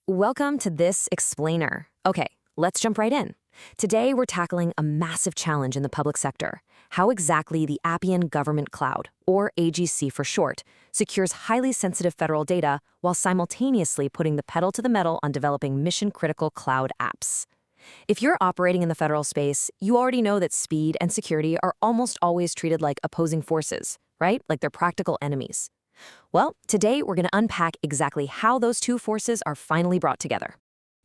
Welcome to this explainer. Okay, let's jump right in. Today, we're tackling a massive challenge in the public sector: how exactly the Appian Government Cloud, or AGC for short, secures highly sensitive federal data while simultaneously putting the pedal to the metal on developing mission-critical cloud apps. If you're operating in the federal space, you already know that speed and security are almost always treated like opposing forces, right? Like they're practical enemies. Well, today we're going to unpack exactly how those two forces are finally brought together.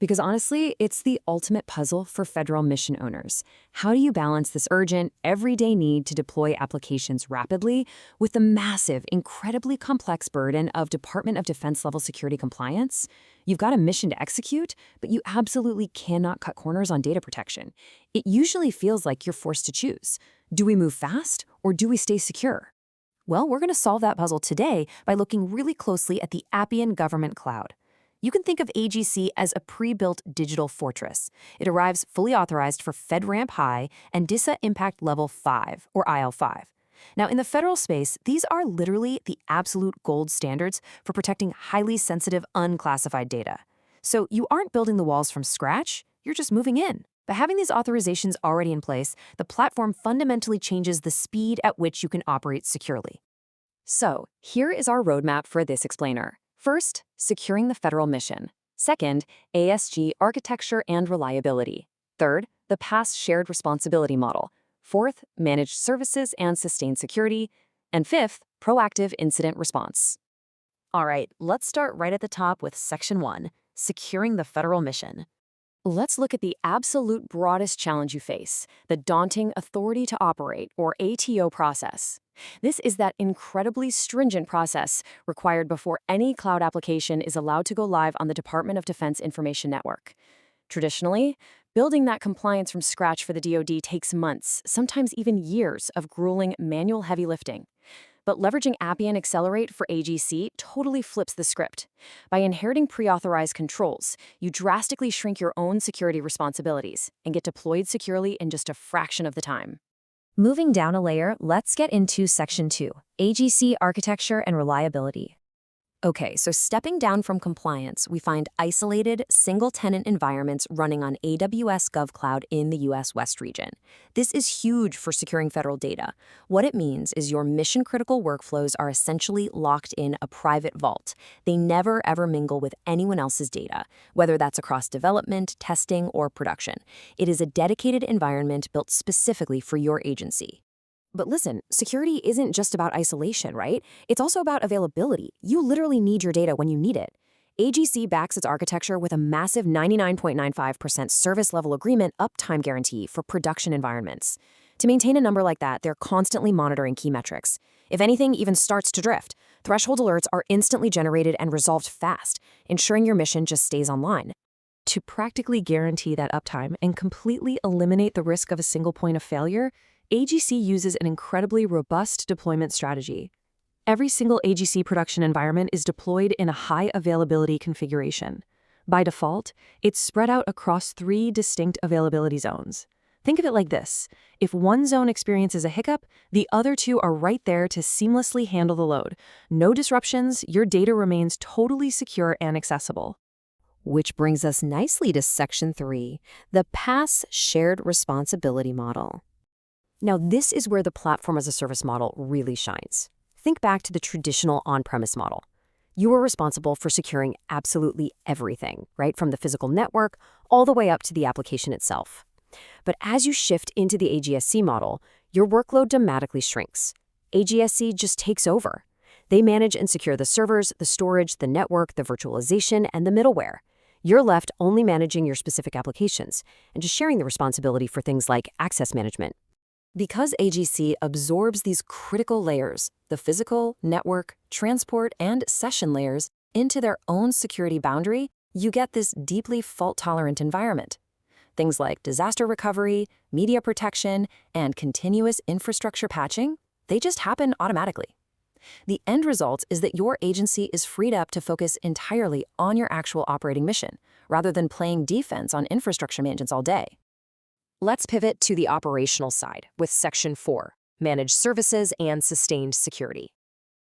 Because honestly, it's the ultimate puzzle for federal mission owners. How do you balance this urgent, everyday need to deploy applications rapidly with the massive, incredibly complex burden of Department of Defense level security compliance? You've got a mission to execute, but you absolutely cannot cut corners on data protection. It usually feels like you're forced to choose. Do we move fast, or do we stay secure? Well, we're going to solve that puzzle today by looking really closely at the Appian Government Cloud. You can think of AGC as a pre-built digital fortress. It arrives fully authorized for FedRAMP High and DISA Impact Level 5, or IL5. Now, in the federal space, these are literally the absolute gold standards for protecting highly sensitive, unclassified data. So you aren't building the walls from scratch, you're just moving in. By having these authorizations already in place, the platform fundamentally changes the speed at which you can operate securely. So, here is our roadmap for this explainer. First, securing the federal mission. Second, ASG architecture and reliability. Third, the PaaS shared responsibility model. Fourth, managed services and sustained security. And fifth, proactive incident response. All right, let's start right at the top with Section 1, securing the federal mission. Let's look at the absolute broadest challenge you face, the daunting Authority to Operate, or ATO process. This is that incredibly stringent process required before any cloud application is allowed to go live on the Department of Defense Information Network. Traditionally, building that compliance from scratch for the DoD takes months, sometimes even years, of grueling manual heavy lifting. But leveraging Appian Accelerate for AGC totally flips the script. By inheriting pre-authorized controls, you drastically shrink your own security responsibilities and get deployed securely in just a fraction of the time. Moving down a layer, let's get into Section 2, AGC architecture and reliability. Okay, so stepping down from compliance, we find isolated, single-tenant environments running on AWS GovCloud in the U.S. West region. This is huge for securing federal data. What it means is your mission-critical workflows are essentially locked in a private vault. They never, ever mingle with anyone else's data, whether that's across development, testing, or production. It is a dedicated environment built specifically for your agency. But listen, security isn't just about isolation, right? It's also about availability. You literally need your data when you need it. AGC backs its architecture with a massive 99.95% service-level agreement uptime guarantee for production environments. To maintain a number like that, they're constantly monitoring key metrics. If anything even starts to drift, threshold alerts are instantly generated and resolved fast, ensuring your mission just stays online. To practically guarantee that uptime and completely eliminate the risk of a single point of failure, AGC uses an incredibly robust deployment strategy. Every single AGC production environment is deployed in a high availability configuration. By default, it's spread out across 3 distinct availability zones. Think of it like this: if one zone experiences a hiccup, the other 2 are right there to seamlessly handle the load. No disruptions, your data remains totally secure and accessible. Which brings us nicely to Section 3, the PaaS shared responsibility model. Now, this is where the platform as a service model really shines. Think back to the traditional on-premise model. You were responsible for securing absolutely everything, right? From the physical network all the way up to the application itself. But as you shift into the AGSC model, your workload dramatically shrinks. AGSC just takes over. They manage and secure the servers, the storage, the network, the virtualization, and the middleware. You're left only managing your specific applications and just sharing the responsibility for things like access management. Because AGC absorbs these critical layers, the physical, network, transport, and session layers, into their own security boundary, you get this deeply fault-tolerant environment. Things like disaster recovery, media protection, and continuous infrastructure patching, they just happen automatically. The end result is that your agency is freed up to focus entirely on your actual operating mission, rather than playing defense on infrastructure maintenance all day. Let's pivot to the operational side with Section 4, managed services and sustained security.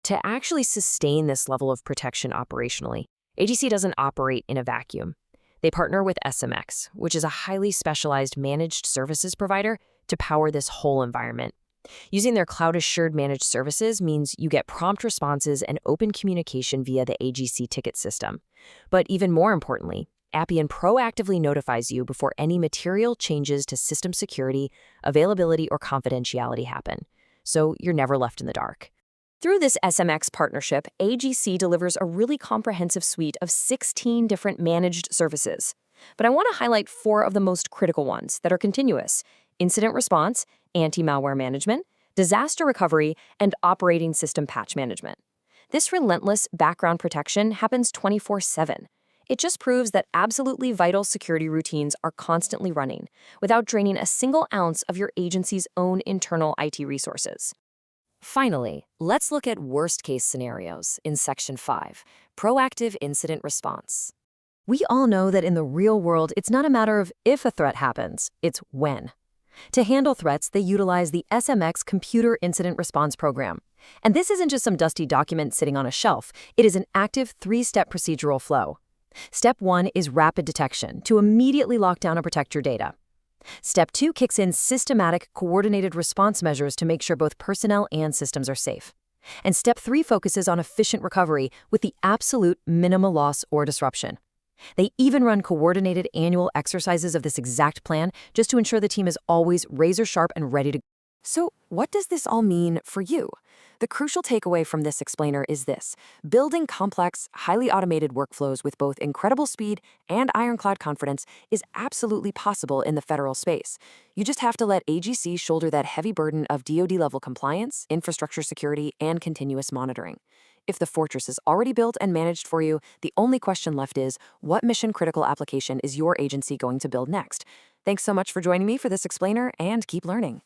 To actually sustain this level of protection operationally, AGC doesn't operate in a vacuum. They partner with SMX, which is a highly specialized managed services provider, to power this whole environment. Using their cloud-assured managed services means you get prompt responses and open communication via the AGC ticket system. But even more importantly, Appian proactively notifies you before any material changes to system security, availability, or confidentiality happen, so you're never left in the dark. Through this SMX partnership, AGC delivers a really comprehensive suite of 16 different managed services. But I want to highlight 4 of the most critical ones that are continuous: incident response, anti-malware management, disaster recovery, and operating system patch management. This relentless background protection happens 24/7. It just proves that absolutely vital security routines are constantly running without draining a single ounce of your agency's own internal IT resources. Finally, let's look at worst-case scenarios in Section 5, proactive incident response. We all know that in the real world, it's not a matter of if a threat happens, it's when. To handle threats, they utilize the SMX Computer Incident Response Program. And this isn't just some dusty document sitting on a shelf. It is an active 3-step procedural flow. Step 1 is rapid detection to immediately lock down and protect your data. Step 2 kicks in systematic, coordinated response measures to make sure both personnel and systems are safe. And Step 3 focuses on efficient recovery with the absolute minimal loss or disruption. They even run coordinated annual exercises of this exact plan just to ensure the team is always razor-sharp and ready to go. So, what does this all mean for you? The crucial takeaway from this explainer is this: building complex, highly automated workflows with both incredible speed and ironclad confidence is absolutely possible in the federal space. You just have to let AGC shoulder that heavy burden of DoD-level compliance, infrastructure security, and continuous monitoring. If the fortress is already built and managed for you, the only question left is, what mission-critical application is your agency going to build next? Thanks so much for joining me for this explainer, and keep learning.